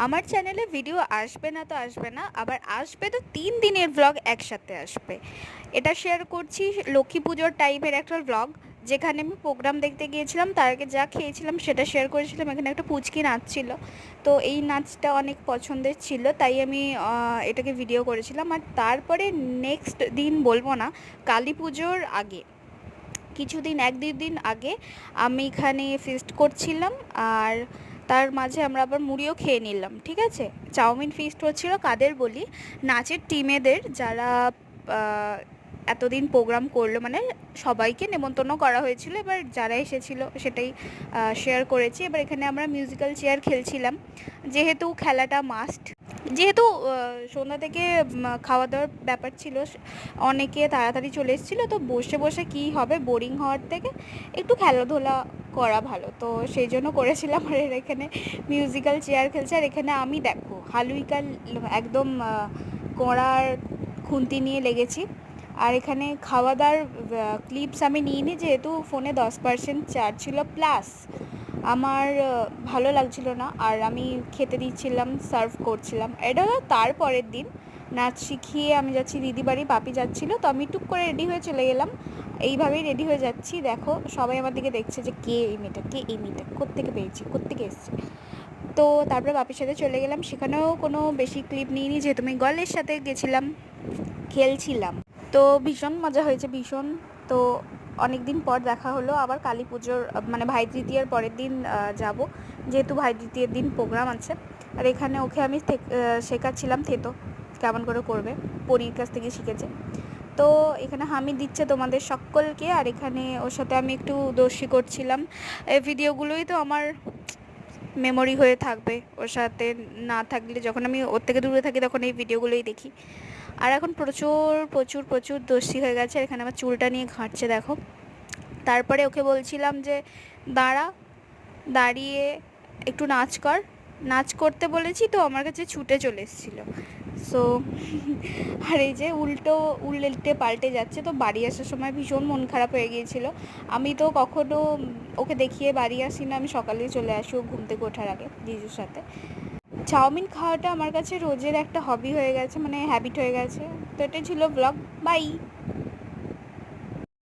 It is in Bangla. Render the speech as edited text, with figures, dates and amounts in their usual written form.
আমার চ্যানেলে ভিডিও আসবে না তো আসবে না, আবার আসবে তো 3 দিনের ব্লগ একসাথে আসবে। এটা শেয়ার করছি লক্ষ্মী পুজোর টাইপের একটা ব্লগ, যেখানে আমি প্রোগ্রাম দেখতে গিয়েছিলাম, তার আগে যা খেয়েছিলাম সেটা শেয়ার করেছিলাম। এখানে একটা পুচকি নাচছিল, তো এই নাচটা অনেক পছন্দের ছিল, তাই আমি এটাকে ভিডিও করেছিলাম। আর তারপরে নেক্সট দিন বলবো না, কালী পুজোর আগে কিছুদিন, 1-2 দিন আগে আমি এখানে ফিস্ট করছিলাম। আর তার মাঝে আমরা আবার মুড়িও খেয়ে নিলাম, ঠিক আছে। চাউমিন ফিস্ট হচ্ছিল কাদের বলি, নাচের টিমেদের, যারা এতদিন প্রোগ্রাম করলো, মানে সবাইকে নেমন্তন্ন করা হয়েছিল, এবার যারা এসেছিল সেটাই শেয়ার করেছি। এবার এখানে আমরা মিউজিক্যাল চেয়ার খেলছিলাম, যেহেতু খেলাটা মাস্ট, যেহেতু সন্ধ্যা থেকে খাওয়া দাওয়ার ব্যাপার ছিল, অনেকে তাড়াতাড়ি চলে এসেছিলো, তো বসে বসে কী হবে, বোরিং হওয়ার থেকে একটু খেলাধুলা করা ভালো, তো সেই জন্য করেছিলাম। আর এখানে মিউজিক্যাল চেয়ার খেলছে, আর এখানে আমি দেখো হালুইকাল একদম কড়ার খুন্তি নিয়ে লেগেছি। আর এখানে খাওয়া দাওয়ার ক্লিপস আমি নিইনি, যেহেতু ফোনে 10% চার্জ ছিল, প্লাস আমার ভালো লাগছিল না, আর আমি খেতে দিচ্ছিলাম, সার্ভ করছিলাম। এটা হলো তারপরের দিন, নাচ শিখিয়ে আমি যাচ্ছি দিদি বাড়ি, পাপি যাচ্ছিলো, তো আমি টুক করে রেডি হয়ে চলে গেলাম। এইভাবেই রেডি হয়ে যাচ্ছি, দেখো সবাই আমার দিকে দেখছে যে কে এই মেয়েটা, কে এই মেয়েটা, কোত্থেকে পেয়েছি, কোত্থেকে এসছে। তো তারপরে বাপির সাথে চলে গেলাম, সেখানেও কোনো বেশি ক্লিপ নিইনি, যেহেতু আমি গলের সাথে গেছিলাম, খেলছিলাম। তো ভীষণ মজা হয়েছে, ভীষণ। তো অনেক দিন পর দেখা হলো, আবার কালী পুজোর মানে ভাই তৃতীয়ার পরের দিন যাব, যেহেতু ভাই তৃতীয়ের দিন প্রোগ্রাম আছে। আর এখানে ওকে আমি শেখাচ্ছিলাম থেতো কেমন করে করবে, পরীর কাছ থেকে শিখেছে। তো এখানে হামি দিচ্ছে তোমাদের সকলকে, আর এখানে ওর সাথে আমি একটু দোষী করছিলাম। এই ভিডিওগুলোই তো আমার মেমোরি হয়ে থাকবে, ওর সাথে না থাকলে, যখন আমি ওর থেকে দূরে থাকি তখন এই ভিডিওগুলোই দেখি। আর এখন প্রচুর প্রচুর প্রচুর দোষী হয়ে গেছে, এখানে আমার চুলটা নিয়ে ঘাঁটছে দেখো। তারপরে ওকে বলছিলাম যে দাঁড়া, দাঁড়িয়ে একটু নাচ কর, নাচ করতে বলেছি তো আমার কাছে ছুটে চলে এসেছিলো। সো আর এই যে উল্টে পাল্টে যাচ্ছে। তো বাড়ি আসার সময় ভীষণ মন খারাপ হয়ে গিয়েছিলো। আমি তো কখনো ওকে দেখিয়ে বাড়ি আসি না, আমি সকালেই চলে আসি ও ঘুম থেকে ওঠার আগে জিজুর সাথে। চাউমিন খাওয়াটা আমার কাছে রোজের একটা হবি হয়ে গেছে, মানে হ্যাবিট হয়ে গেছে। তো এটাই ছিল ব্লগ, বাই।